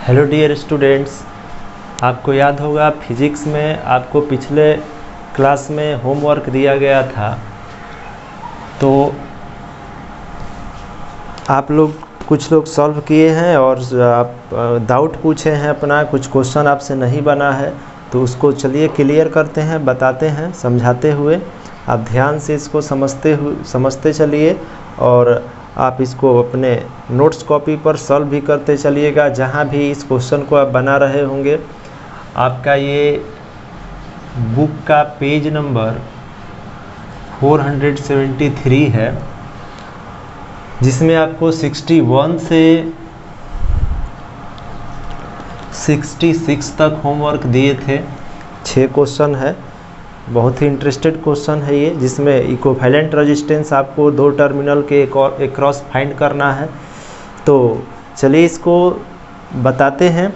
Hello dear students, आपको याद होगा फिजिक्स में आपको पिछले क्लास में होमवर्क दिया गया था। तो आप लोग कुछ लोग सॉल्व किए हैं और आप डाउट पूछे हैं, अपना कुछ क्वेश्चन आपसे नहीं बना है तो उसको चलिए क्लियर करते हैं, बताते हैं समझाते हुए। आप ध्यान से इसको समझते चलिए और आप इसको अपने नोट्स कॉपी पर सॉल्व भी करते चलिएगा। जहाँ भी इस क्वेश्चन को आप बना रहे होंगे, आपका ये बुक का पेज नंबर 473 है, जिसमें आपको 61 से 66 तक होमवर्क दिए थे। 6 क्वेश्चन है, बहुत ही इंटरेस्टेड क्वेश्चन है ये, जिसमें इक्विवेलेंट रेजिस्टेंस आपको 2 टर्मिनल के अक्रॉस फाइंड करना है। तो चलिए इसको बताते हैं।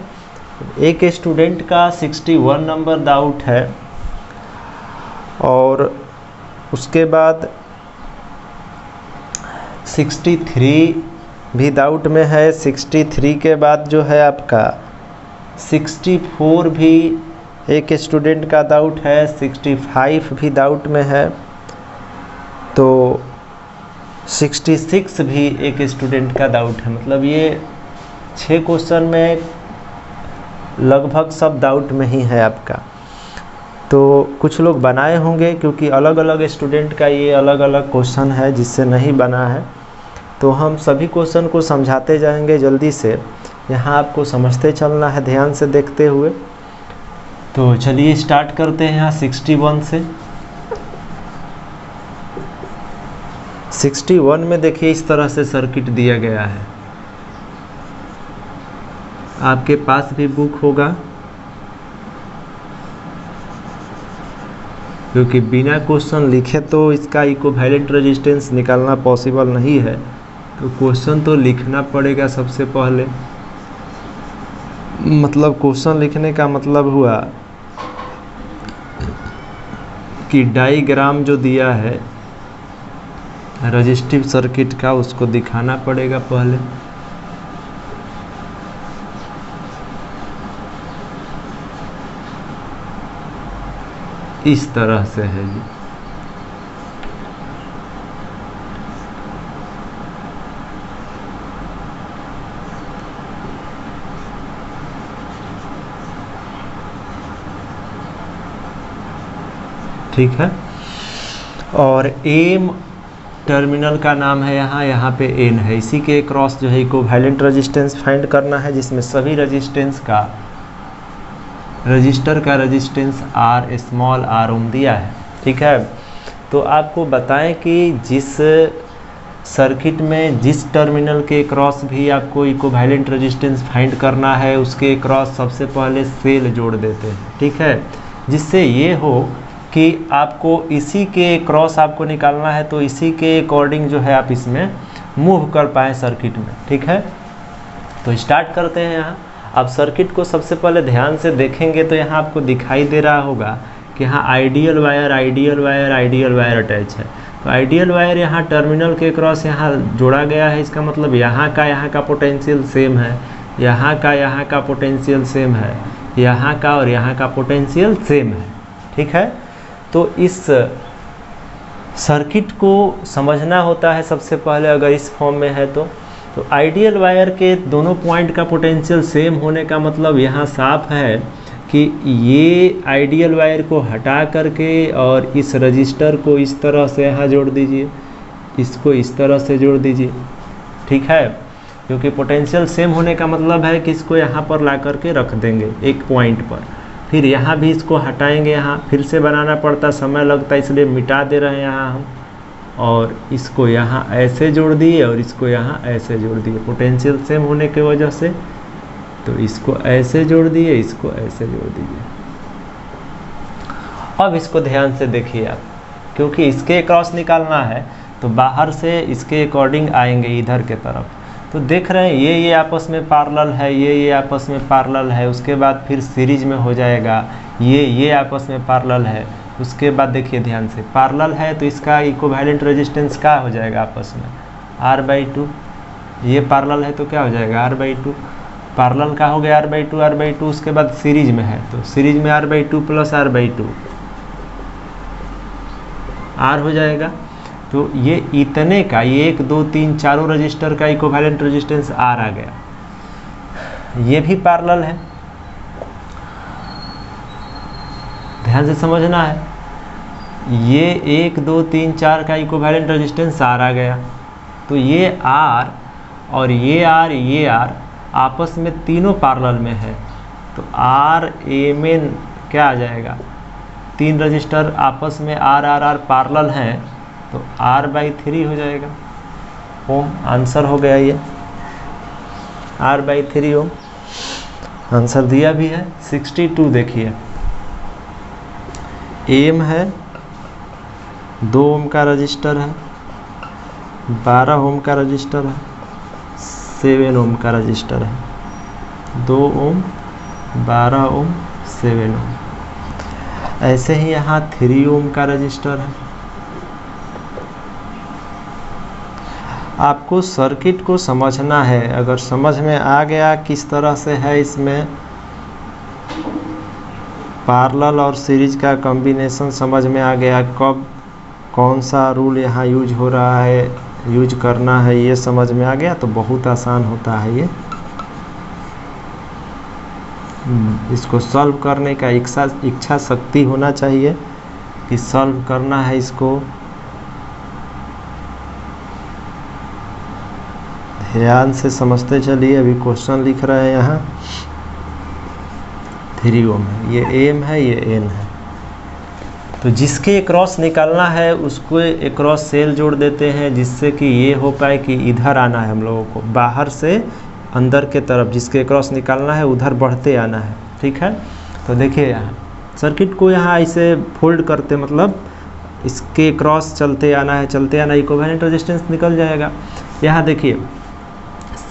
एक स्टूडेंट का 61 नंबर डाउट है और उसके बाद 63 भी डाउट में है। 63 के बाद जो है आपका 64 भी एक स्टूडेंट का डाउट है, 65 भी डाउट में है, तो 66 भी एक स्टूडेंट का डाउट है। मतलब ये 6 क्वेश्चन में लगभग सब डाउट में ही है आपका। तो कुछ लोग बनाए होंगे, क्योंकि अलग अलग स्टूडेंट का ये अलग अलग क्वेश्चन है जिससे नहीं बना है। तो हम सभी क्वेश्चन को समझाते जाएंगे जल्दी से। यहाँ आपको समझते चलना है ध्यान से देखते हुए। तो चलिए स्टार्ट करते हैं यहाँ 61 से। 61 में देखिए इस तरह से सर्किट दिया गया है। आपके पास भी बुक होगा, क्योंकि बिना क्वेश्चन लिखे तो इसका इक्विवेलेंट रेजिस्टेंस निकालना पॉसिबल नहीं है। तो क्वेश्चन तो लिखना पड़ेगा सबसे पहले। मतलब क्वेश्चन लिखने का मतलब हुआ कि डायग्राम जो दिया है रेजिस्टिव सर्किट का, उसको दिखाना पड़ेगा पहले। इस तरह से है ये। ठीक है। और एम टर्मिनल का नाम है यहाँ पे एन है। इसी के क्रॉस जो है इक्विवेलेंट रेजिस्टेंस फाइंड करना है, जिसमें सभी रेजिस्टेंस का रजिस्टर का रेजिस्टेंस आर स्मॉल आर ओम दिया है। ठीक है। तो आपको बताएं कि जिस सर्किट में जिस टर्मिनल के क्रॉस भी आपको इक्विवेलेंट रेजिस्टेंस फाइंड करना है, उसके क्रॉस सबसे पहले सेल जोड़ देते हैं। ठीक है। जिससे ये हो कि आपको इसी के क्रॉस आपको निकालना है, तो इसी के अकॉर्डिंग जो है आप इसमें मूव कर पाएँ सर्किट में। ठीक है। तो स्टार्ट करते हैं। यहाँ आप सर्किट को सबसे पहले ध्यान से देखेंगे तो यहाँ आपको दिखाई दे रहा होगा कि यहाँ आइडियल वायर अटैच है। तो आइडियल वायर यहाँ टर्मिनल के क्रॉस यहाँ जोड़ा गया है। इसका मतलब यहाँ का पोटेंशियल सेम है, यहाँ का पोटेंशियल सेम है, यहाँ का और यहाँ का पोटेंशियल सेम है। ठीक है। तो इस सर्किट को समझना होता है सबसे पहले, अगर इस फॉर्म में है तो आइडियल वायर के दोनों पॉइंट का पोटेंशियल सेम होने का मतलब यहाँ साफ है कि ये आइडियल वायर को हटा करके और इस रजिस्टर को इस तरह से यहाँ जोड़ दीजिए, इसको इस तरह से जोड़ दीजिए। ठीक है। क्योंकि पोटेंशियल सेम होने का मतलब है कि इसको यहाँ पर ला करके रख देंगे एक पॉइंट पर, फिर यहाँ भी इसको हटाएंगे, यहाँ फिर से बनाना पड़ता, समय लगता, इसलिए मिटा दे रहे हैं यहाँ हम। और इसको यहाँ ऐसे जोड़ दिए और इसको यहाँ ऐसे जोड़ दिए पोटेंशियल सेम होने की वजह से। तो इसको ऐसे जोड़ दिए, इसको ऐसे जोड़ दिए। अब इसको ध्यान से देखिए आप, क्योंकि इसके क्रॉस निकालना है तो बाहर से इसके अकॉर्डिंग आएंगे इधर के तरफ। तो देख रहे हैं ये आपस में पैरेलल है, ये आपस में पैरेलल है। उसके बाद फिर सीरीज में हो जाएगा, ये आपस में पैरेलल है। उसके बाद देखिए ध्यान से, पैरेलल है तो इसका इक्विवेलेंट रेजिस्टेंस क्या हो जाएगा आपस में, R/2। ये पैरेलल है तो क्या हो जाएगा R/2। पैरेलल का हो गया R/2 R/2, उसके बाद सीरीज में है तो सीरीज में R/2 प्लस R/2 R हो जाएगा। तो ये इतने का, ये 1 2 3 चारों रजिस्टर का इक्विवेलेंट रेजिस्टेंस R आ गया। ये भी पैरेलल है, ध्यान से समझना है। ये 1 2 3 4 का इक्विवेलेंट रेजिस्टेंस R आ गया। तो ये R और ये R आपस में तीनों पैरेलल में है, तो RMN क्या आ जाएगा, 3 रजिस्टर आपस में R पैरेलल हैं तो R/3 हो जाएगा ओम। आंसर हो गया ये R/3 ओम। आंसर दिया भी है 62। देखिए एम है, 2 ओम का रजिस्टर है, 12 ओम का रजिस्टर है, 7 ओम का रजिस्टर है, 2 ओम 12 ओम 7 ओम। ऐसे ही यहाँ 3 ओम का रजिस्टर है। आपको सर्किट को समझना है, अगर समझ में आ गया किस तरह से है, इसमें पैरेलल और सीरीज का कॉम्बिनेशन समझ में आ गया, कब कौन सा रूल यहाँ यूज हो रहा है, यूज करना है, ये समझ में आ गया तो बहुत आसान होता है ये। इसको सॉल्व करने का इच्छा शक्ति होना चाहिए कि सॉल्व करना है इसको। ध्यान से समझते चलिए। अभी क्वेश्चन लिख रहे हैं यहाँ 3 ओम है, ये एम है, ये एन है। तो जिसके क्रॉस निकालना है उसको क्रॉस सेल जोड़ देते हैं, जिससे कि ये हो पाए कि इधर आना है हम लोगों को, बाहर से अंदर के तरफ जिसके क्रॉस निकालना है उधर बढ़ते आना है। ठीक है, तो देखिए यहाँ सर्किट को यहाँ ऐसे फोल्ड करते, मतलब इसके क्रॉस चलते आना है, चलते आना, इक्विवेलेंट रेजिस्टेंस निकल जाएगा। यहाँ देखिए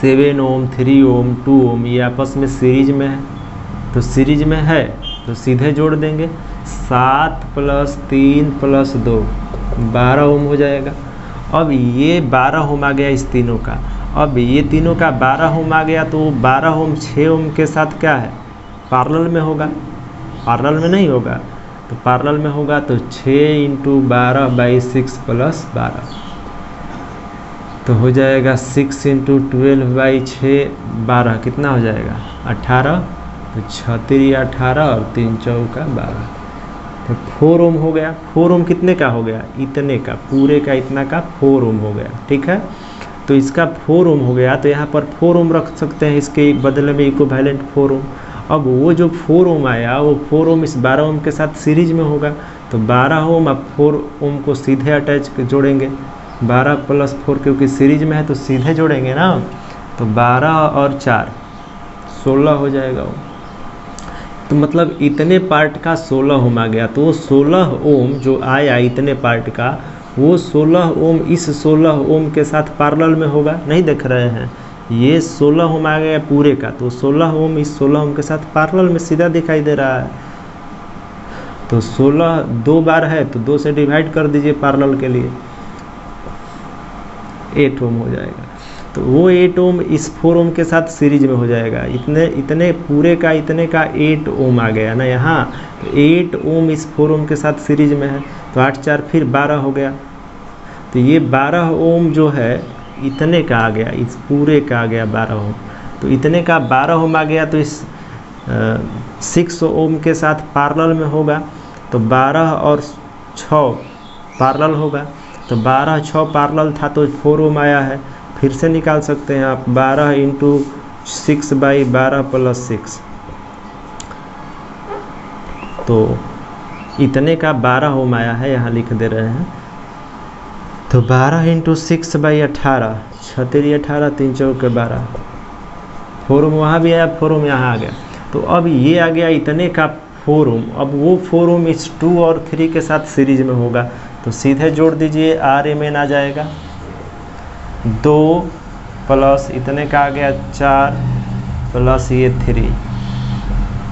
7 ओम 3 ओम 2 ओम ये आपस में सीरीज में है, तो सीरीज में है तो सीधे जोड़ देंगे, 7 + 3 + 2 12 ओम हो जाएगा। अब ये 12 ओम आ गया इस तीनों का, अब ये तीनों का 12 ओम आ गया, तो 12 ओम 6 ओम के साथ क्या है, पैरेलल में होगा, पैरेलल में नहीं होगा तो पैरेलल में होगा, तो 6 × 12/6 + 12 तो हो जाएगा 6 × 12/6 12 कितना हो जाएगा 18, तो 6 × 18 और 3 × 4 = 12, तो 4 ओम हो गया। 4 ओम कितने का हो गया, इतने का, पूरे का इतना का 4 ओम हो गया। ठीक है, तो इसका 4 ओम हो गया, तो यहाँ पर 4 ओम रख सकते हैं, इसके बदले में इक्विवेलेंट 4 ओम। अब वो जो 4 ओम आया वो 4 ओम इस 12 ओम के साथ सीरीज में होगा, तो 12 ओम अब 4 ओम को सीधे अटैच जोड़ेंगे, 12 + 4 क्योंकि सीरीज में है तो सीधे जोड़ेंगे ना, तो 12 और 4 16 हो जाएगा ओम। तो मतलब इतने पार्ट का 16 ओम आ गया, तो 16 ओम जो आया इतने पार्ट का, वो 16 ओम इस 16 ओम के साथ पैरेलल में होगा। नहीं देख रहे हैं, ये 16 ओम आ गया पूरे का, तो 16 ओम इस 16 ओम के साथ पैरेलल में सीधा दिखाई दे रहा है। तो 16 2 बार है तो 2 से डिवाइड कर दीजिए पैरेलल के लिए, 8 ओम हो जाएगा। तो वो 8 ओम इस 4 ओम के साथ सीरीज में हो जाएगा, इतने पूरे का इतने का 8 ओम आ गया ना यहाँ, तो 8 ओम इस 4 ओम के साथ सीरीज में है, तो 8 4 फिर 12 हो गया। तो ये 12 ओम जो है इतने का आ गया, इस पूरे का आ गया 12 ओम, तो इतने का 12 ओम आ गया, तो इस 6 ओम के साथ पैरेलल में होगा, तो 12 और 6 पैरेलल होगा, तो 12 6 पैरेलल था तो 4 ओम आया है। फिर से निकाल सकते हैं आप, 12 × 6/12 + 6, तो इतने का 12 ओम आया है, यहाँ लिख दे रहे हैं। तो 12 × 6/18 6 × 18 3 × 4 = 12, 4 ओम वहाँ भी आया, 4 ओम यहाँ आ गया। तो अब ये आ गया इतने का 4 ओम, अब वो 4 ओम इस 2 और 3 के साथ सीरीज में होगा, तो सीधे जोड़ दीजिए, RMN आ जाएगा, 2 प्लस इतने का आ गया 4 प्लस ये 3,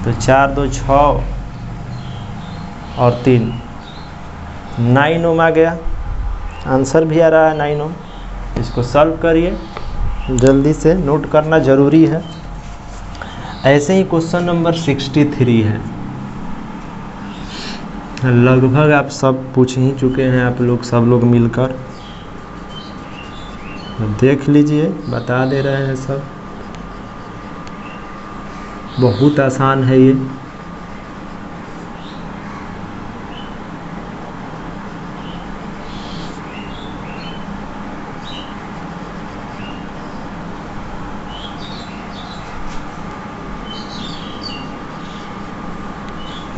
तो 4 2 6 और 3 9 ओम आ गया। आंसर भी आ रहा है 9 ओम। इसको सॉल्व करिए, जल्दी से नोट करना ज़रूरी है। ऐसे ही क्वेश्चन नंबर 63 है, लगभग आप सब पूछ ही चुके हैं, आप लोग सब लोग मिलकर देख लीजिए, बता दे रहे हैं सब, बहुत आसान है ये।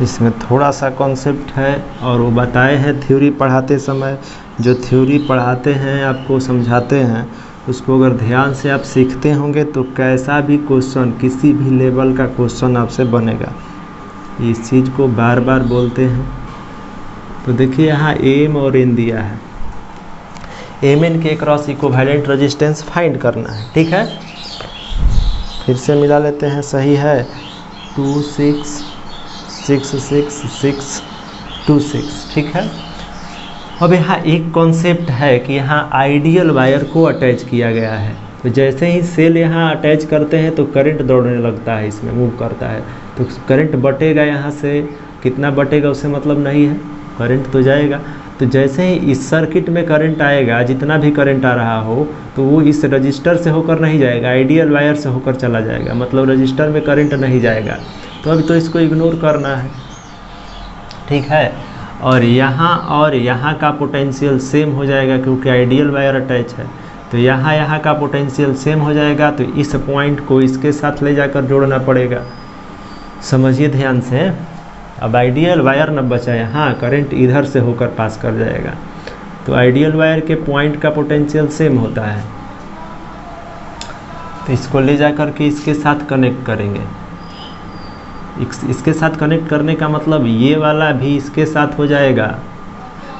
इसमें थोड़ा सा कॉन्सेप्ट है और वो बताए हैं थ्योरी पढ़ाते समय, जो थ्योरी पढ़ाते हैं आपको समझाते हैं, उसको अगर ध्यान से आप सीखते होंगे तो कैसा भी क्वेश्चन, किसी भी लेवल का क्वेश्चन आपसे बनेगा। इस चीज़ को बार बार बोलते हैं। तो देखिए यहाँ एम और एन दिया है, एम एन के क्रॉस इक्विवेलेंट रेजिस्टेंस फाइंड करना है, ठीक है। फिर से मिला लेते हैं, सही है 2 6 6 6 6 2 6, ठीक है। अब यहाँ एक कॉन्सेप्ट है कि यहाँ आइडियल वायर को अटैच किया गया है, तो जैसे ही सेल यहाँ अटैच करते हैं तो करंट दौड़ने लगता है, इसमें मूव करता है, तो करंट बटेगा, यहाँ से कितना बटेगा उससे मतलब नहीं है, करंट तो जाएगा। तो जैसे ही इस सर्किट में करंट आएगा, जितना भी करंट आ रहा हो, तो वो इस रजिस्टर से होकर नहीं जाएगा, आइडियल वायर से होकर चला जाएगा, मतलब रजिस्टर में करंट नहीं जाएगा। तो अभी तो इसको इग्नोर करना है, ठीक है। और यहाँ का पोटेंशियल सेम हो जाएगा क्योंकि आइडियल वायर अटैच है, तो यहाँ का पोटेंशियल सेम हो जाएगा, तो इस पॉइंट को इसके साथ ले जाकर जोड़ना पड़ेगा। समझिए ध्यान से, अब आइडियल वायर न बचा, यहाँ करंट इधर से होकर पास कर जाएगा, तो आइडियल वायर के पॉइंट का पोटेंशियल सेम होता है, तो इसको ले जाकर के इसके साथ कनेक्ट करेंगे। इसके साथ कनेक्ट करने का मतलब ये वाला भी इसके साथ हो जाएगा,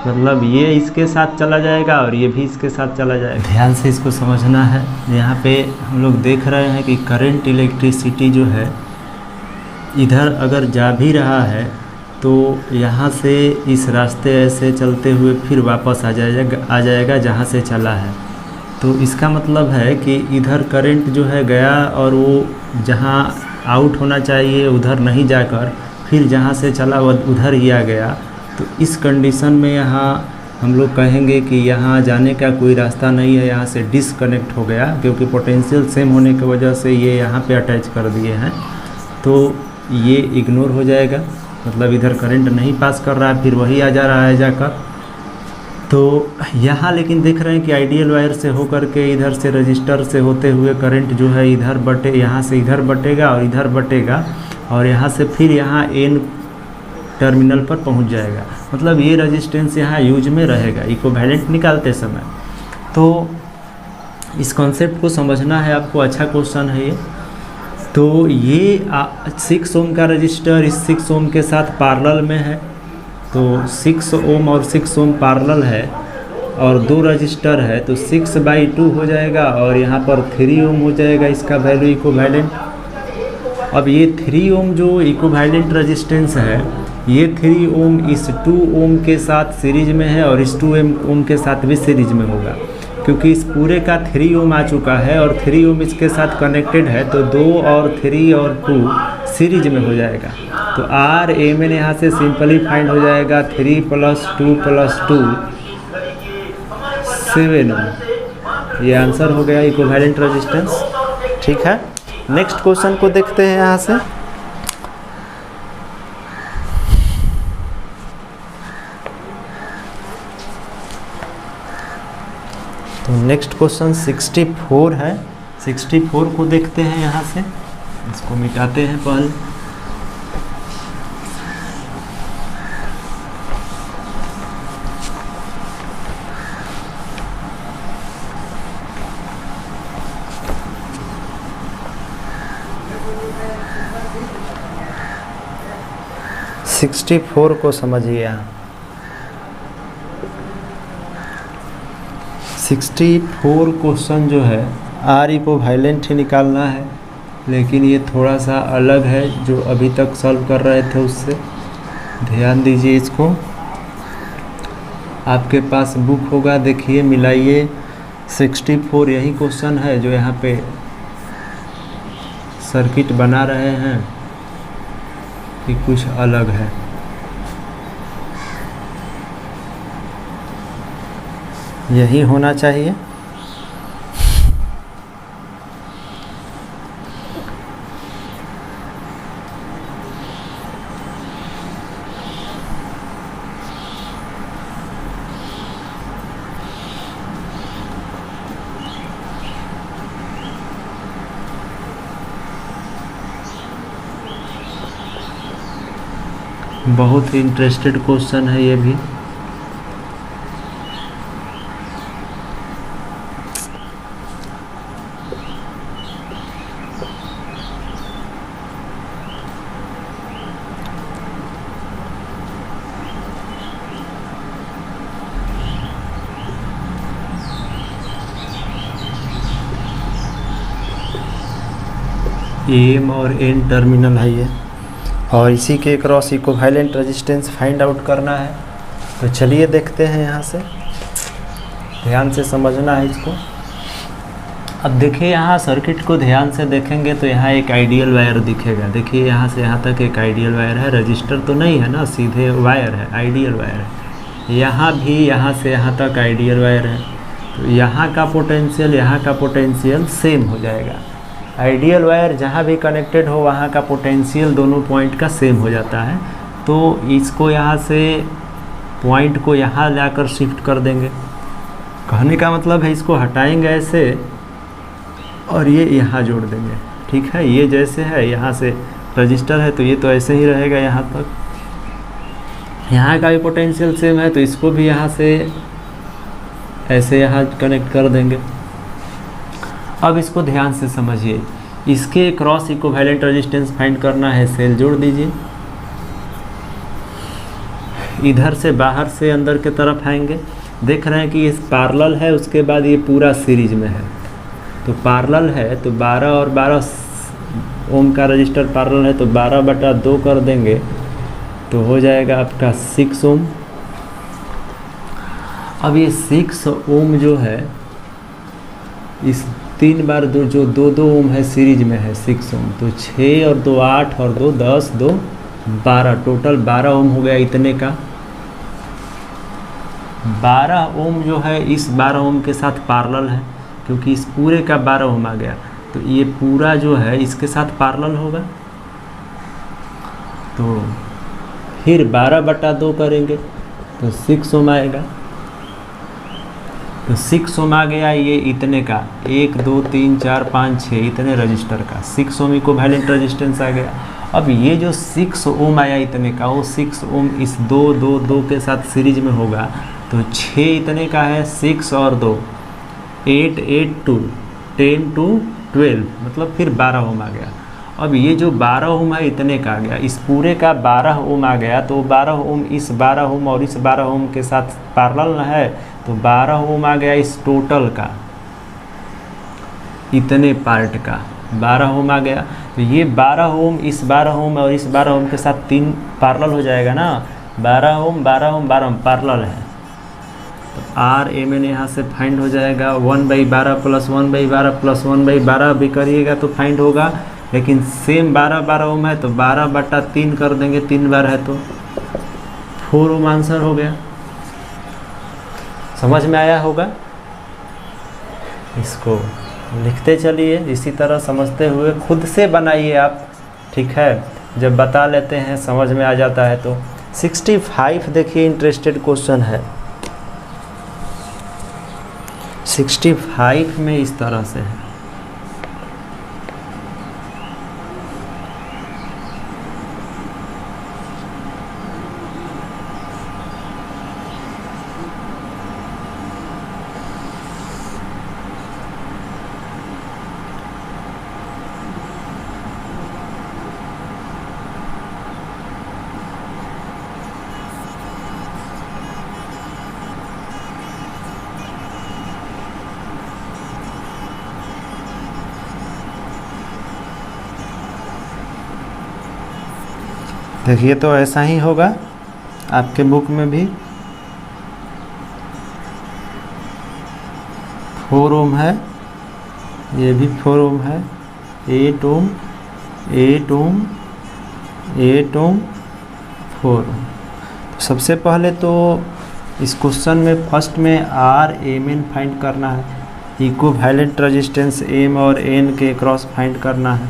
मतलब ये इसके साथ चला जाएगा और ये भी इसके साथ चला जाएगा। ध्यान से इसको समझना है। यहाँ पे हम लोग देख रहे हैं कि करंट इलेक्ट्रिसिटी जो है इधर अगर जा भी रहा है तो यहाँ से इस रास्ते ऐसे चलते हुए फिर वापस आ जाएगा जहाँ से चला है। तो इसका मतलब है कि इधर करंट जो है गया और वो जहाँ आउट होना चाहिए उधर नहीं जाकर फिर जहाँ से चला उधर ही आ गया। तो इस कंडीशन में यहाँ हम लोग कहेंगे कि यहाँ जाने का कोई रास्ता नहीं है, यहाँ से डिसकनेक्ट हो गया, क्योंकि पोटेंशियल सेम होने की वजह से ये यहाँ पे अटैच कर दिए हैं, तो ये इग्नोर हो जाएगा, मतलब इधर करंट नहीं पास कर रहा है, फिर वही आ जा रहा है जाकर। तो यहाँ लेकिन देख रहे हैं कि आइडियल वायर से होकर के इधर से रजिस्टर से होते हुए करंट जो है इधर बटे, यहाँ से इधर बटेगा और इधर बटेगा और यहाँ से फिर यहाँ एन टर्मिनल पर पहुँच जाएगा, मतलब ये रेजिस्टेंस यहाँ यूज में रहेगा इक्विवेलेंट निकालते समय। तो इस कॉन्सेप्ट को समझना है आपको, अच्छा क्वेश्चन है ये। तो ये 6 ओम का रजिस्टर इस 6 ओम के साथ पैरेलल में है, तो 6 ओम और 6 ओम पैरेलल है और 2 रजिस्टर है, तो 6/2 हो जाएगा और यहाँ पर 3 ओम हो जाएगा इसका वैल्यू इक्विवेलेंट। अब ये 3 ओम जो इक्विवेलेंट रेजिस्टेंस है, ये 3 ओम इस 2 ओम के साथ सीरीज में है और इस 2 ओम के साथ भी सीरीज में होगा, क्योंकि इस पूरे का 3 ओम आ चुका है और 3 ओम इसके साथ कनेक्टेड है, तो 2 और 3 और 2 सीरीज में हो जाएगा। तो आर एम एन यहाँ से सिंपली फाइंड हो जाएगा 3 + 2 + 2 7 ओम। ये आंसर हो गया इक्विवेलेंट रेजिस्टेंस, ठीक है। नेक्स्ट क्वेश्चन को देखते हैं यहाँ से। तो नेक्स्ट क्वेश्चन 64 है, 64 को देखते हैं यहाँ से, इसको मिटाते हैं पहले। तो 64 को समझिए आप। 64 क्वेश्चन जो है आर इक्विवेलेंट ही निकालना है, लेकिन ये थोड़ा सा अलग है जो अभी तक सॉल्व कर रहे थे उससे। ध्यान दीजिए इसको, आपके पास बुक होगा, देखिए मिलाइए। 64 यही क्वेश्चन है जो यहाँ पे सर्किट बना रहे हैं कि कुछ अलग है। यही होना चाहिए। बहुत ही इंटरेस्टेड क्वेश्चन है ये भी। एम और एन टर्मिनल है ये, और इसी के cross equivalent resistance find out करना है। तो चलिए देखते हैं, यहाँ से ध्यान से समझना है इसको। अब देखिए यहाँ सर्किट को ध्यान से देखेंगे तो यहाँ एक आइडियल वायर दिखेगा। देखिए यहाँ से यहाँ तक एक आइडियल वायर है, रजिस्टर तो नहीं है ना, सीधे वायर है, आइडियल वायर है। यहाँ भी यहाँ से यहाँ तक आइडियल वायर है, तो यहाँ का पोटेंशियल सेम हो जाएगा। आइडियल वायर जहाँ भी कनेक्टेड हो वहाँ का पोटेंशियल दोनों पॉइंट का सेम हो जाता है। तो इसको यहाँ से पॉइंट को यहाँ लाकर शिफ्ट कर देंगे। कहने का मतलब है इसको हटाएंगे ऐसे और ये यहाँ जोड़ देंगे। ठीक है, ये जैसे है यहाँ से रजिस्टर है तो ये तो ऐसे ही रहेगा यहाँ तक। यहाँ का भी पोटेंशियल सेम है तो इसको भी यहाँ से ऐसे यहाँ कनेक्ट कर देंगे। अब इसको ध्यान से समझिए, इसके क्रॉस इक्विवेलेंट रेजिस्टेंस फाइंड करना है। सेल जोड़ दीजिए, इधर से बाहर से अंदर के तरफ आएंगे। देख रहे हैं कि इस पैरेलल है, उसके बाद ये पूरा सीरीज में है। तो पैरेलल है तो 12 और 12 ओम का रजिस्टर पैरेलल है तो 12/2 कर देंगे तो हो जाएगा आपका 6 ओम। अब ये 6 ओम जो है इस 3 बार दो जो 2 ओम है सीरीज में है 6 ओम, तो 6 और 2 8 और 2 10 2 12, टोटल 12 ओम हो गया इतने का। 12 ओम जो है इस 12 ओम के साथ पैरेलल है, क्योंकि इस पूरे का 12 ओम आ गया तो ये पूरा जो है इसके साथ पैरेलल होगा। तो फिर 12/2 करेंगे तो 6 ओम आएगा। तो 6 ओम आ गया ये इतने का, 1 2 3 4 5 6 इतने रजिस्टर का 6 ओम इक्विवेलेंट रेजिस्टेंस आ गया। अब ये जो 6 ओम आया इतने का, वो 6 ओम इस 2 2 2 के साथ सीरीज में होगा तो 6 इतने का है, 6 और 2 8 8 2 10 2 12, मतलब फिर 12 ओम आ गया। अब ये जो 12 ओम है इतने का आ गया, इस पूरे का 12 ओम आ गया तो 12 ओम इस 12 ओम और इस 12 ओम के साथ पैरेलल है तो 12 ओम आ गया इस टोटल का, इतने पार्ट का 12 ओम आ गया। तो ये 12 ओम इस 12 ओम और इस 12 ओम के साथ 3 पैरेलल हो जाएगा ना, 12 ओम 12 ओम 12 ओम पैरेलल है। तो आर एम एन यहाँ से फाइंड हो जाएगा 1/12 + 1/12 + 1/12 भी करिएगा तो फाइंड होगा, लेकिन सेम 12 12 ओम है तो 12/3 कर देंगे, 3 बार है तो 4 ओम आंसर हो गया। समझ में आया होगा। इसको लिखते चलिए, इसी तरह समझते हुए खुद से बनाइए आप। ठीक है, जब बता लेते हैं समझ में आ जाता है। तो 65 देखिए इंटरेस्टेड क्वेश्चन है। 65 में इस तरह से है। देखिए तो ऐसा ही होगा आपके बुक में भी। 4 ओम है, ये भी 4 ओम है, 8 ओम 8 ओम 8 ओम 4 ओम। तो सबसे पहले तो इस क्वेश्चन में फर्स्ट में आर एम एन फाइंड करना है, इक्विवेलेंट रेजिस्टेंस एम और एन के क्रॉस फाइंड करना है।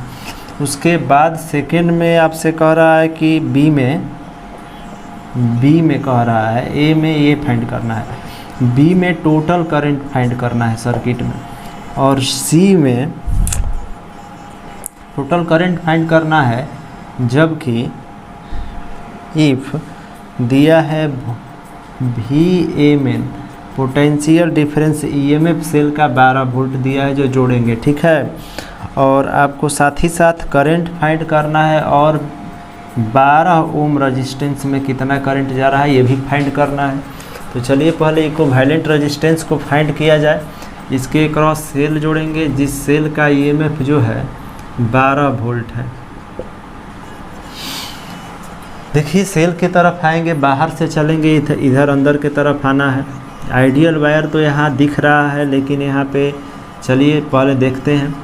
उसके बाद सेकेंड में आपसे कह रहा है कि बी में कह रहा है, ए में ये फाइंड करना है, बी में टोटल करंट फाइंड करना है सर्किट में, और सी में टोटल करंट फाइंड करना है जबकि इफ़ दिया है V M N potential difference EMF cell का 12 वोल्ट दिया है जो जोड़ेंगे, ठीक है। और आपको साथ ही साथ करंट फाइंड करना है और 12 ओम रेजिस्टेंस में कितना करंट जा रहा है ये भी फाइंड करना है। तो चलिए पहले इक्विवेलेंट रेजिस्टेंस को फाइंड किया जाए। इसके क्रॉस सेल जोड़ेंगे जिस सेल का ईएमएफ जो है 12 वोल्ट है। देखिए सेल की तरफ आएंगे, बाहर से चलेंगे, इधर अंदर की तरफ आना है। आइडियल वायर तो यहाँ दिख रहा है लेकिन यहाँ पे चलिए पहले देखते हैं।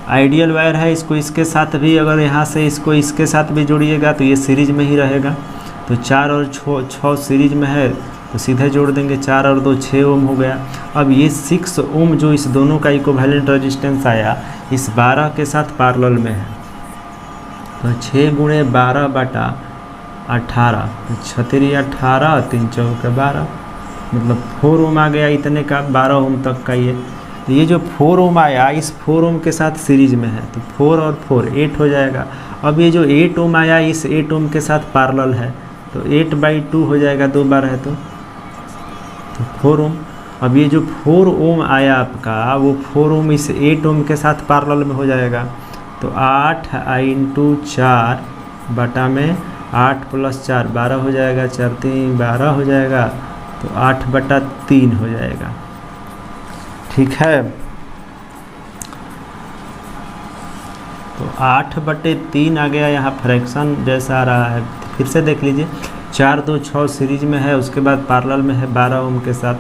आइडियल वायर है, इसको इसके साथ भी अगर यहाँ से इसको इसके साथ भी जोड़िएगा तो ये सीरीज में ही रहेगा। तो 4 और 6 सीरीज में है तो सीधे जोड़ देंगे, 4 और 2 6 ओम हो गया। अब ये 6 ओम जो इस दोनों का इक्विवेलेंट रेजिस्टेंस आया इस 12 के साथ पैरेलल में है, तो 6 गुणे 12 बटा 18, 6 18 3 4 12, मतलब 4 ओम आ गया इतने का, 12 ओम तक का ये। तो ये जो 4 ओम आया इस 4 ओम के साथ सीरीज में है तो 4 और 4 8 हो जाएगा। अब ये जो 8 ओम आया इस 8 ओम के साथ पैरेलल है तो 8/2 हो जाएगा, 2 बार है तो 4 ओम। अब ये जो 4 ओम आया आपका वो 4 ओम इस 8 ओम के साथ पैरेलल में हो जाएगा, तो 8 × 4 बटा में 8 + 4 12 हो जाएगा, 4 3 12 हो जाएगा, तो 8/3 हो जाएगा, ठीक है। तो 8/3 आ गया, यहाँ फ्रैक्शन जैसा आ रहा है। फिर से देख लीजिए, 4 2 6 सीरीज में है, उसके बाद पैरेलल में है 12 ओम के साथ।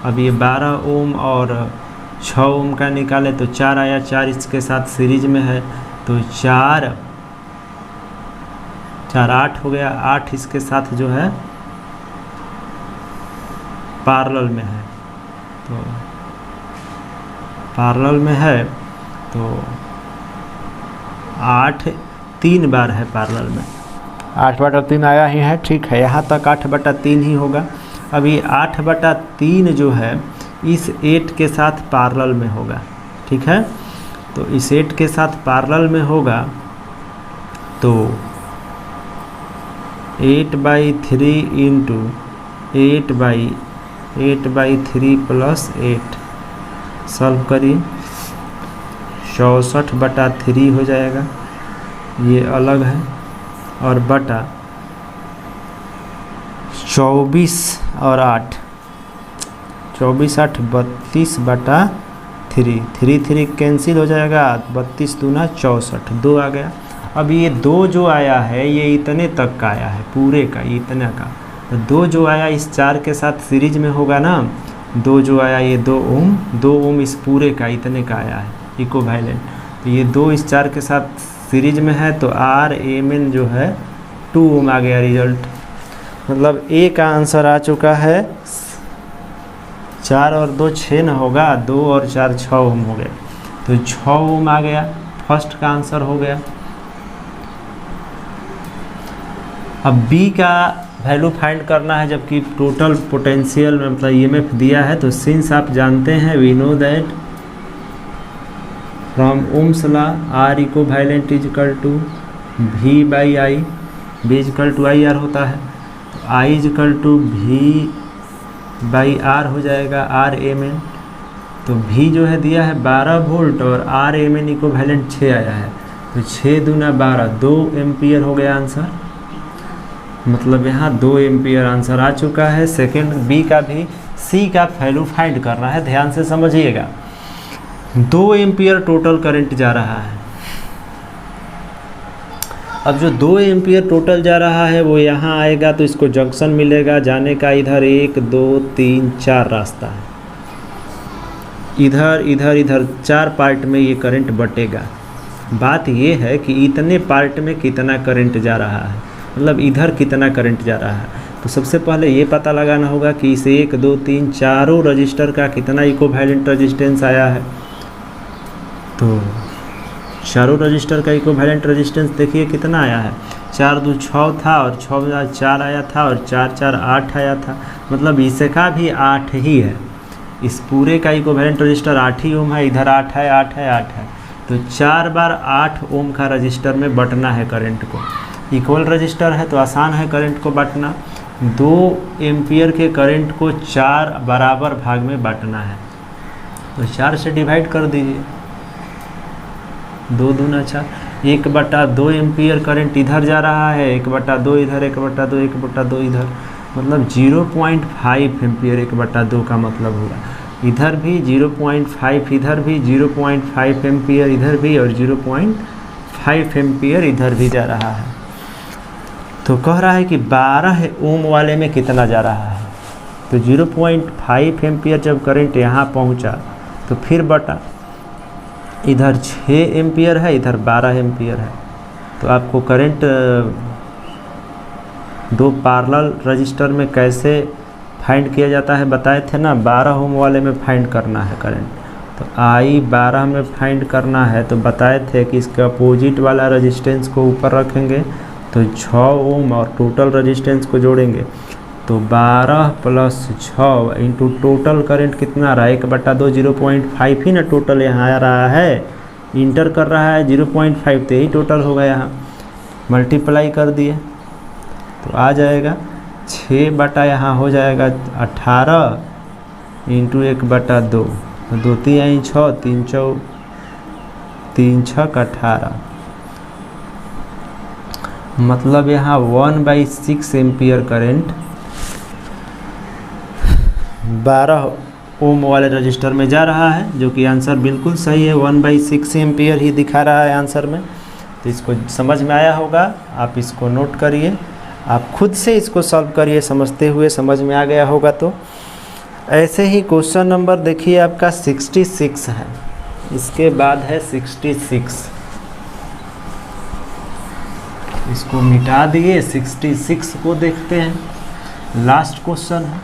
अब ये 12 ओम और 6 ओम का निकाले तो 4 आया, 4 इसके साथ सीरीज में है तो 4 8 हो गया, 8 इसके साथ जो है पैरेलल में है, तो पैरेलल में है तो 8 3 बार है पैरेलल में, 8/3 आया ही है, ठीक है। यहाँ तक 8/3 ही होगा। अब ये 8/3 जो है इस 8 के साथ पैरेलल में होगा, ठीक है। तो इस 8 के साथ पैरेलल में होगा तो 8/3 × 8/3 + 8 सॉल्व करिए, 64/3 हो जाएगा, ये अलग है, और बटा 24 और 8, 24 8 32/3, 3 कैंसिल हो जाएगा, 32 दूना 64, 2 आ गया। अब ये 2 जो आया है ये इतने तक का आया है, पूरे का ये इतने का, तो 2 जो आया इस 4 के साथ सीरीज में होगा ना, 2 जो आया ये 2 ओम इस पूरे का इतने का आया है इक्विवेलेंट, तो ये 2 इस 4 के साथ सीरीज में है तो RMN जो है 2 ओम आ गया रिजल्ट। मतलब ए का आंसर आ चुका है, 4 और 2 6 न होगा, 2 और 4 6 ओम हो गया, तो 6 ओम आ गया, फर्स्ट का आंसर हो गया। अब बी का वैल्यू फाइंड करना है, जबकि टोटल पोटेंशियल में मतलब ईएमएफ दिया है, तो सिंस आप जानते हैं we know that from Ohm's law R equivalent = V/I, V = IR होता है, तो I = V/R हो जाएगा, RMN। तो V जो है दिया है 12 वोल्ट और RMN इक्विवेलेंट 6 आया है, तो 6 दूना 12, 2 एम्पियर हो गया आंसर। मतलब यहाँ 2 एम्पियर आंसर आ चुका है। सेकेंड बी का भी सी का वैल्यू फाइंड करना है, ध्यान से समझिएगा। 2 एम्पियर टोटल करंट जा रहा है। अब जो 2 एम्पियर टोटल जा रहा है वो यहाँ आएगा तो इसको जंक्शन मिलेगा, जाने का इधर 1 2 3 4 रास्ता है, इधर इधर इधर 4 पार्ट में ये करंट बटेगा। बात ये है कि इतने पार्ट में कितना करंट जा रहा है, मतलब इधर कितना करंट जा रहा है। तो सबसे पहले ये पता लगाना होगा कि इस 1 2 3 चारों रजिस्टर का कितना इक्विवेलेंट रेजिस्टेंस आया है। तो चारों रजिस्टर का इक्विवेलेंट रेजिस्टेंस देखिए कितना आया है, 4 2 6 था और 6 4 आया था और 4 4 8 आया था, मतलब इसका भी 8 ही है। इस पूरे का इक्विवेलेंट रजिस्टर 8 ही ओम है, इधर 8 है 8 है 8 है। तो 4 बार 8 ओम का रजिस्टर में बंटना है करंट को। इक्वल रजिस्टर है तो आसान है करंट को बांटना। 2 एम्पियर के करंट को 4 बराबर भाग में बांटना है, तो 4 से डिवाइड कर दीजिए, 2 दूना 4, 1/2 एम्पियर करंट इधर जा रहा है, 1/2 इधर, 1/2 1/2 इधर, मतलब 0.5 एम्पियर 1/2 का मतलब होगा। इधर भी 0.5, इधर भी 0.5 एम्पियर, इधर भी, और 0.5 एम्पियर इधर भी जा रहा है। तो कह रहा है कि 12 ओम वाले में कितना जा रहा है। तो 0.5 एम्पियर जब करंट यहाँ पहुँचा तो फिर बटा, इधर 6 एम्पियर है, इधर 12 एम्पियर है। तो आपको करंट 2 पैरेलल रजिस्टर में कैसे फाइंड किया जाता है बताए थे ना, 12 ओम वाले में फाइंड करना है करंट। तो आई 12 में फाइंड करना है, तो बताए थे कि इसके अपोजिट वाला रेजिस्टेंस को ऊपर रखेंगे तो 6 ओम और टोटल रेजिस्टेंस को जोड़ेंगे तो 12 + 6 इंटू टोटल करंट कितना आ रहा है, 1/2 0.5 ही ना टोटल यहाँ आ रहा है, इंटर कर रहा है 0.5, तो यही टोटल होगा। यहाँ मल्टीप्लाई कर दिए तो आ जाएगा 6 बटा यहाँ हो जाएगा 18 इंटू 1/2, 2 3 6, 3 4 3 6 18, मतलब यहाँ 1/6 एम्पियर करंट 12 ओम वाले रजिस्टर में जा रहा है, जो कि आंसर बिल्कुल सही है, 1/6 एम्पियर ही दिखा रहा है आंसर में। तो इसको समझ में आया होगा, आप इसको नोट करिए, आप खुद से इसको सॉल्व करिए, समझते हुए समझ में आ गया होगा। तो ऐसे ही क्वेश्चन नंबर देखिए आपका 66 है, इसके बाद है 66, इसको मिटा दिए, 66 को देखते हैं, लास्ट क्वेश्चन है।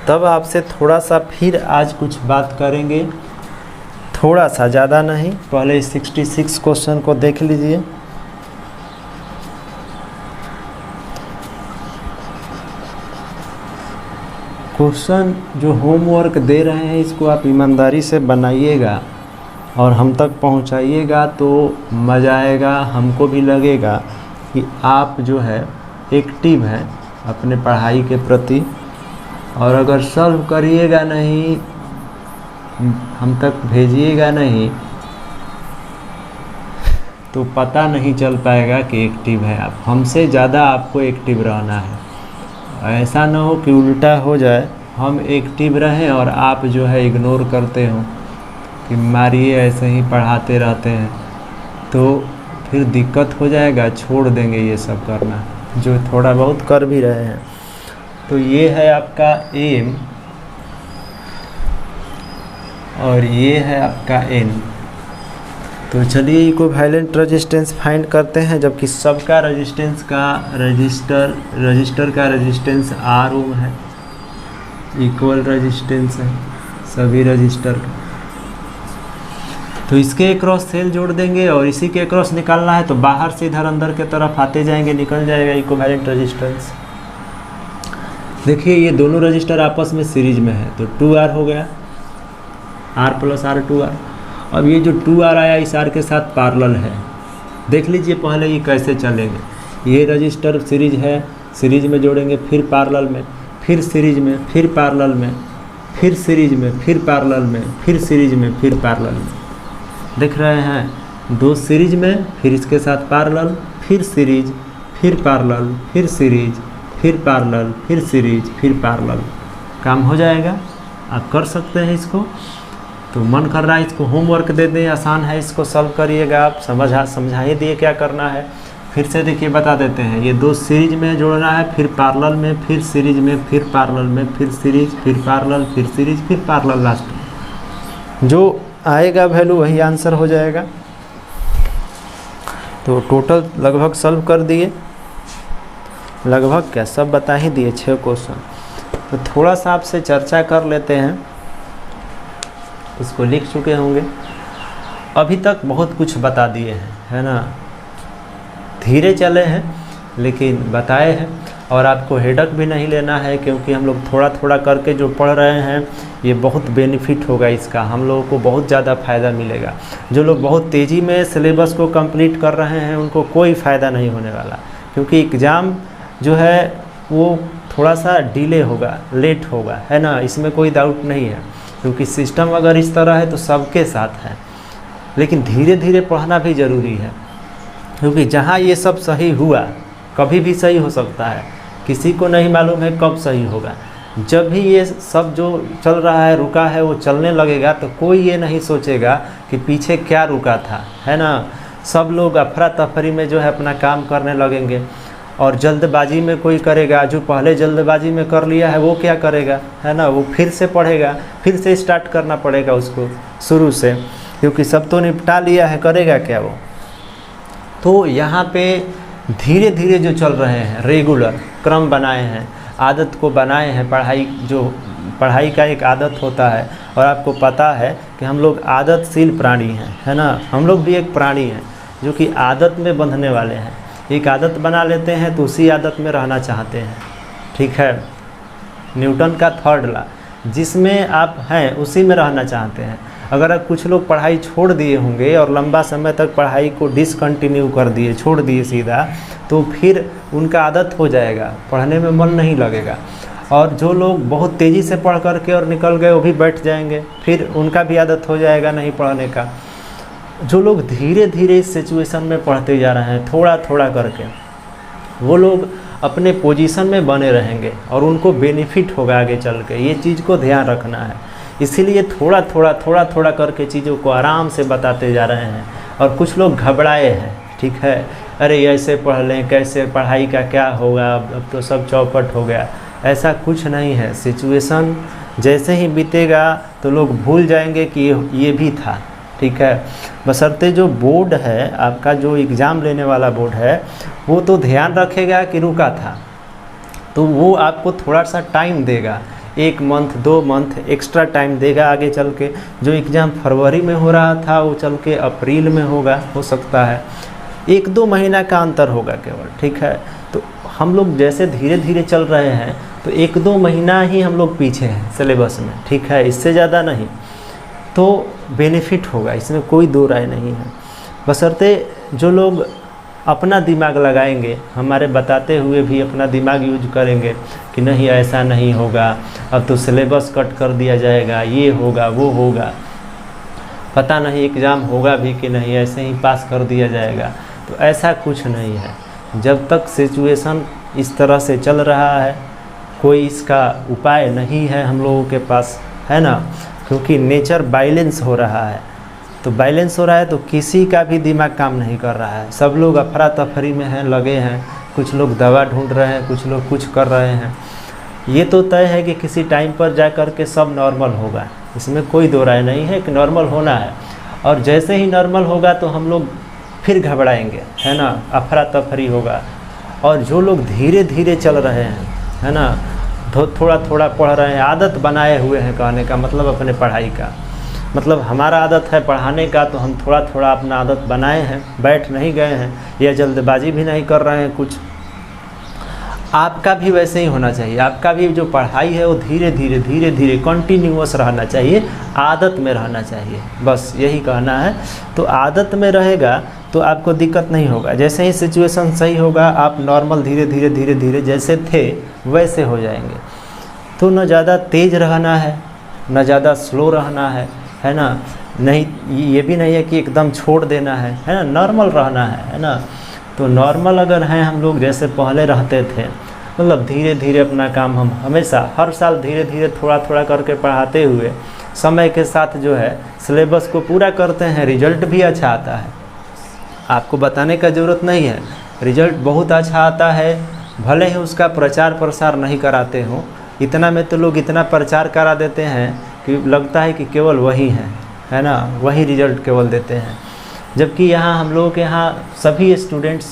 तब आपसे थोड़ा सा फिर आज कुछ बात करेंगे, थोड़ा सा, ज़्यादा नहीं। पहले 66 क्वेश्चन को देख लीजिए। क्वेश्चन जो होमवर्क दे रहे हैं इसको आप ईमानदारी से बनाइएगा और हम तक पहुंचाइएगा, तो मज़ा आएगा, हमको भी लगेगा कि आप जो है एक्टिव हैं अपने पढ़ाई के प्रति। और अगर सॉल्व करिएगा नहीं, हम तक भेजिएगा नहीं, तो पता नहीं चल पाएगा कि एक्टिव है आप। हमसे ज़्यादा आपको एक्टिव रहना है, ऐसा ना हो कि उल्टा हो जाए, हम एक्टिव रहें और आप जो है इग्नोर करते हो कि मारिए ऐसे ही पढ़ाते रहते हैं, तो फिर दिक्कत हो जाएगा, छोड़ देंगे ये सब करना जो थोड़ा बहुत कर भी रहे हैं। तो ये है आपका एम और ये है आपका एन। तो चलिए इक्विवेलेंट रेजिस्टेंस फाइंड करते हैं, जबकि सबका रेजिस्टेंस का रजिस्टर का रेजिस्टेंस आर ओम है, इक्वल रेजिस्टेंस है सभी रजिस्टर का। तो इसके अक्रॉस सेल जोड़ देंगे और इसी के अक्रॉस निकालना है, तो बाहर से इधर अंदर के तरफ आते जाएंगे, निकल जाएगा इक्विवेलेंट रेजिस्टेंस। देखिए ये दोनों रजिस्टर आपस में सीरीज में है, तो 2R हो गया, R + R 2R। अब ये जो 2R आया इस R के साथ पैरेलल है, देख लीजिए पहले ये कैसे चलेंगे। ये रजिस्टर सीरीज है, सीरीज में जोड़ेंगे, फिर पैरेलल में, फिर सीरीज में, फिर पैरेलल में, फिर सीरीज में, फिर पैरेलल में, फिर सीरीज में, फिर पैरेलल में। देख रहे हैं, 2 सीरीज में, फिर इसके साथ पैरेलल, फिर सीरीज, फिर पैरेलल, फिर सीरीज, फिर पैरेलल, फिर सीरीज, फिर पैरेलल। काम हो जाएगा, आप कर सकते हैं इसको। तो मन कर रहा है इसको होमवर्क दे दें, आसान है, इसको सॉल्व करिएगा आप, समझा ही दिए क्या करना है। फिर से देखिए बता देते हैं, ये 2 सीरीज में जोड़ना है, फिर पैरेलल में, फिर सीरीज में, फिर पैरेलल में, फिर सीरीज, फिर पैरेलल, फिर सीरीज, फिर पैरेलल लास्ट में। जो आएगा वैल्यू वही आंसर हो जाएगा। तो टोटल लगभग सॉल्व कर दिए, लगभग क्या सब बता ही दिए 6 क्वेश्चन। तो थोड़ा सा आपसे चर्चा कर लेते हैं, इसको लिख चुके होंगे, अभी तक बहुत कुछ बता दिए हैं, है ना। धीरे चले हैं लेकिन बताए हैं, और आपको हेडक भी नहीं लेना है, क्योंकि हम लोग थोड़ा थोड़ा करके जो पढ़ रहे हैं ये बहुत बेनिफिट होगा इसका, हम लोगों को बहुत ज़्यादा फ़ायदा मिलेगा। जो लोग बहुत तेज़ी में सिलेबस को कंप्लीट कर रहे हैं उनको कोई फ़ायदा नहीं होने वाला, क्योंकि एग्ज़ाम जो है वो थोड़ा सा डिले होगा, लेट होगा, है ना, इसमें कोई डाउट नहीं है, क्योंकि सिस्टम अगर इस तरह है तो सबके साथ है। लेकिन धीरे धीरे पढ़ना भी ज़रूरी है, क्योंकि जहाँ ये सब सही हुआ, कभी भी सही हो सकता है, किसी को नहीं मालूम है कब सही होगा। जब भी ये सब जो चल रहा है रुका है वो चलने लगेगा तो कोई ये नहीं सोचेगा कि पीछे क्या रुका था, है ना। सब लोग अफरा तफरी में जो है अपना काम करने लगेंगे, और जल्दबाजी में कोई करेगा, जो पहले जल्दबाजी में कर लिया है वो क्या करेगा, है ना, वो फिर से पढ़ेगा, फिर से स्टार्ट करना पड़ेगा उसको शुरू से, क्योंकि सब तो निपटा लिया है, करेगा क्या वो। तो यहाँ पे धीरे धीरे जो चल रहे हैं, रेगुलर क्रम बनाए हैं, आदत को बनाए हैं, पढ़ाई का एक आदत होता है, और आपको पता है कि हम लोग आदतशील प्राणी हैं, है ना, हम लोग भी एक प्राणी हैं जो कि आदत में बंधने वाले हैं। एक आदत बना लेते हैं तो उसी आदत में रहना चाहते हैं, ठीक है। न्यूटन का 3rd लॉ, जिसमें आप हैं उसी में रहना चाहते हैं। अगर आप कुछ लोग पढ़ाई छोड़ दिए होंगे और लंबा समय तक पढ़ाई को डिसकंटिन्यू कर दिए, छोड़ दिए सीधा, तो फिर उनका आदत हो जाएगा, पढ़ने में मन नहीं लगेगा। और जो लोग बहुत तेज़ी से पढ़ करके और निकल गए वो भी बैठ जाएंगे, फिर उनका भी आदत हो जाएगा नहीं पढ़ने का। जो लोग धीरे धीरे इस सिचुएशन में पढ़ते जा रहे हैं, थोड़ा थोड़ा करके, वो लोग अपने पोजीशन में बने रहेंगे और उनको बेनिफिट होगा आगे चल के। ये चीज़ को ध्यान रखना है, इसीलिए थोड़ा थोड़ा करके चीज़ों को आराम से बताते जा रहे हैं। और कुछ लोग घबराए हैं, ठीक है, अरे ऐसे पढ़ लें, कैसे, पढ़ाई का क्या होगा, अब तो सब चौपट हो गया। ऐसा कुछ नहीं है, सिचुएशन जैसे ही बीतेगा तो लोग भूल जाएंगे कि ये भी था, ठीक है। बशर्ते जो बोर्ड है आपका, जो एग्ज़ाम लेने वाला बोर्ड है, वो तो ध्यान रखेगा कि रुका था, तो वो आपको थोड़ा सा टाइम देगा, 1 मंथ 2 मंथ एक्स्ट्रा टाइम देगा आगे चल के। जो एग्ज़ाम फरवरी में हो रहा था वो चल के अप्रैल में होगा, हो सकता है 1-2 महीना का अंतर होगा केवल, ठीक है। तो हम लोग जैसे धीरे धीरे चल रहे हैं तो 1-2 महीना ही हम लोग पीछे हैं सिलेबस में, ठीक है, इससे ज़्यादा नहीं। तो बेनिफिट होगा, इसमें कोई दो राय नहीं है। बशर्ते जो लोग अपना दिमाग लगाएंगे, हमारे बताते हुए भी अपना दिमाग यूज करेंगे कि नहीं ऐसा नहीं होगा, अब तो सिलेबस कट कर दिया जाएगा, ये होगा वो होगा, पता नहीं एग्ज़ाम होगा भी कि नहीं, ऐसे ही पास कर दिया जाएगा। तो ऐसा कुछ नहीं है। जब तक सिचुएशन इस तरह से चल रहा है, कोई इसका उपाय नहीं है हम लोगों के पास, है ना, क्योंकि नेचर बैलेंस हो रहा है। तो बैलेंस हो रहा है तो किसी का भी दिमाग काम नहीं कर रहा है, सब लोग अफरा तफरी में हैं, लगे हैं, कुछ लोग दवा ढूंढ रहे हैं, कुछ लोग कुछ कर रहे हैं। ये तो तय है कि किसी टाइम पर जा कर के सब नॉर्मल होगा, इसमें कोई दो राय नहीं है कि नॉर्मल होना है। और जैसे ही नॉर्मल होगा तो हम लोग फिर घबराएंगे, है ना, अफरा तफरी होगा। और जो लोग धीरे धीरे चल रहे हैं, है ना, थोड़ा थोड़ा पढ़ रहे हैं, आदत बनाए हुए हैं, कहने का मतलब अपने पढ़ाई का मतलब हमारा आदत है पढ़ाने का, तो हम थोड़ा थोड़ा अपना आदत बनाए हैं, बैठ नहीं गए हैं या जल्दबाजी भी नहीं कर रहे हैं कुछ। आपका भी वैसे ही होना चाहिए, आपका भी जो पढ़ाई है वो धीरे धीरे कंटिन्यूअस रहना चाहिए, आदत में रहना चाहिए, बस यही कहना है। तो आदत में रहेगा तो आपको दिक्कत नहीं होगा। जैसे ही सिचुएशन सही होगा आप नॉर्मल धीरे धीरे जैसे थे वैसे हो जाएंगे। तो न ज़्यादा तेज़ रहना है, न ज़्यादा स्लो रहना है ना, नहीं ये भी नहीं है कि एकदम छोड़ देना है ना, नॉर्मल रहना है ना। तो नॉर्मल अगर हैं हम लोग जैसे पहले रहते थे, मतलब धीरे धीरे अपना काम हम हमेशा हर साल धीरे धीरे थोड़ा थोड़ा करके पढ़ाते हुए समय के साथ जो है सिलेबस को पूरा करते हैं, रिजल्ट भी अच्छा आता है। आपको बताने का ज़रूरत नहीं है, रिजल्ट बहुत अच्छा आता है। भले ही उसका प्रचार प्रसार नहीं कराते हो, इतना में तो लोग इतना प्रचार करा देते हैं कि लगता है कि केवल वही हैं, है ना, वही रिजल्ट केवल देते हैं। जबकि यहाँ हम लोगों के यहाँ सभी स्टूडेंट्स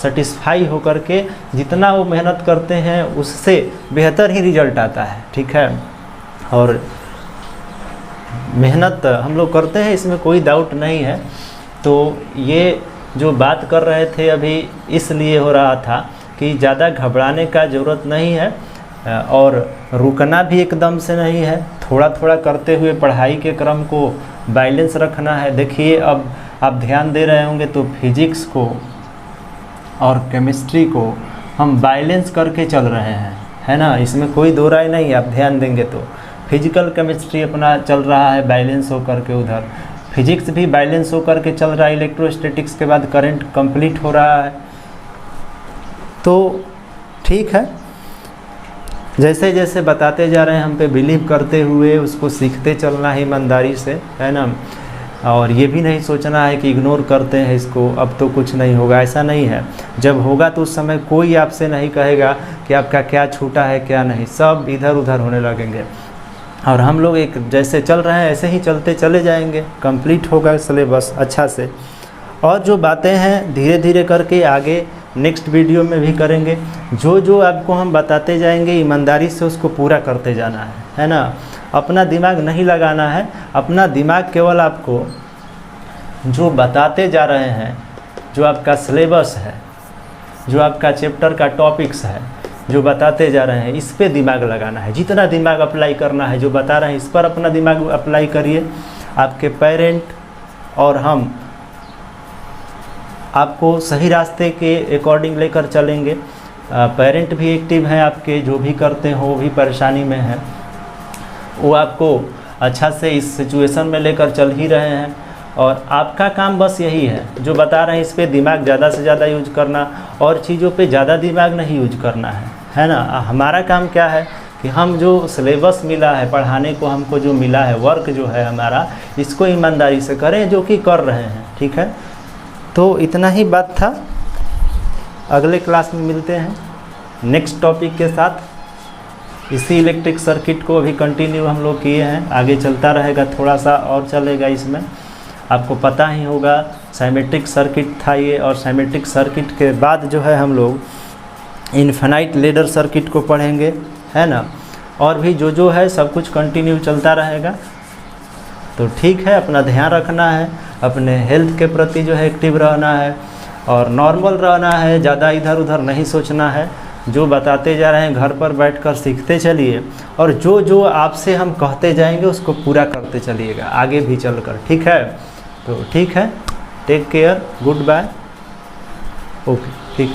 सेटिस्फाई होकर के जितना वो मेहनत करते हैं उससे बेहतर ही रिजल्ट आता है, ठीक है। और मेहनत हम लोग करते हैं, इसमें कोई डाउट नहीं है। तो ये जो बात कर रहे थे अभी इसलिए हो रहा था कि ज़्यादा घबराने का ज़रूरत नहीं है और रुकना भी एकदम से नहीं है, थोड़ा थोड़ा करते हुए पढ़ाई के क्रम को बैलेंस रखना है। देखिए अब आप ध्यान दे रहे होंगे तो फिजिक्स को और केमिस्ट्री को हम बैलेंस करके चल रहे हैं, है ना, इसमें कोई दो राय नहीं है। आप ध्यान देंगे तो फिजिकल केमिस्ट्री अपना चल रहा है बैलेंस होकर के, उधर फिजिक्स भी बैलेंस होकर के चल रहा है। इलेक्ट्रोस्टैटिक्स के बाद करंट कंप्लीट हो रहा है। तो ठीक है, जैसे जैसे बताते जा रहे हैं हम पे बिलीव करते हुए उसको सीखते चलना है ईमानदारी से, है ना। और ये भी नहीं सोचना है कि इग्नोर करते हैं इसको, अब तो कुछ नहीं होगा, ऐसा नहीं है। जब होगा तो उस समय कोई आपसे नहीं कहेगा कि आपका क्या छूटा है क्या नहीं, सब इधर उधर होने लगेंगे। और हम लोग एक जैसे चल रहे हैं ऐसे ही चलते चले जाएंगे, कंप्लीट होगा सिलेबस अच्छा से। और जो बातें हैं धीरे धीरे करके आगे नेक्स्ट वीडियो में भी करेंगे। जो जो आपको हम बताते जाएंगे ईमानदारी से उसको पूरा करते जाना है ना। अपना दिमाग नहीं लगाना है, अपना दिमाग केवल आपको जो बताते जा रहे हैं, जो आपका सिलेबस है, जो आपका चैप्टर का टॉपिक्स है, जो बताते जा रहे हैं इस पे दिमाग लगाना है। जितना दिमाग अप्लाई करना है जो बता रहे हैं इस पर अपना दिमाग अप्लाई करिए। आपके पेरेंट और हम आपको सही रास्ते के अकॉर्डिंग लेकर चलेंगे। पेरेंट भी एक्टिव हैं आपके, जो भी करते हो वो भी परेशानी में है, वो आपको अच्छा से इस सिचुएशन में लेकर चल ही रहे हैं। और आपका काम बस यही है जो बता रहे हैं इस पे दिमाग ज़्यादा से ज़्यादा यूज करना, और चीज़ों पे ज़्यादा दिमाग नहीं यूज करना है ना। हमारा काम क्या है कि हम जो सिलेबस मिला है पढ़ाने को, हमको जो मिला है वर्क जो है हमारा, इसको ईमानदारी से करें, जो कि कर रहे हैं, ठीक है। तो इतना ही बात था। अगले क्लास में मिलते हैं नेक्स्ट टॉपिक के साथ। इसी इलेक्ट्रिक सर्किट को अभी कंटिन्यू हम लोग किए हैं, आगे चलता रहेगा, थोड़ा सा और चलेगा। इसमें आपको पता ही होगा साइमेट्रिक सर्किट था ये, और साइमेट्रिक सर्किट के बाद जो है हम लोग इन्फिनाइट लेडर सर्किट को पढ़ेंगे, है ना। और भी जो है सब कुछ कंटिन्यू चलता रहेगा। तो ठीक है, अपना ध्यान रखना है, अपने हेल्थ के प्रति जो है एक्टिव रहना है और नॉर्मल रहना है, ज़्यादा इधर उधर नहीं सोचना है। जो बताते जा रहे हैं घर पर बैठकर सीखते चलिए, और जो जो आपसे हम कहते जाएंगे उसको पूरा करते चलिएगा आगे भी चलकर, ठीक है। तो ठीक है, take care, goodbye, okay, ठीक।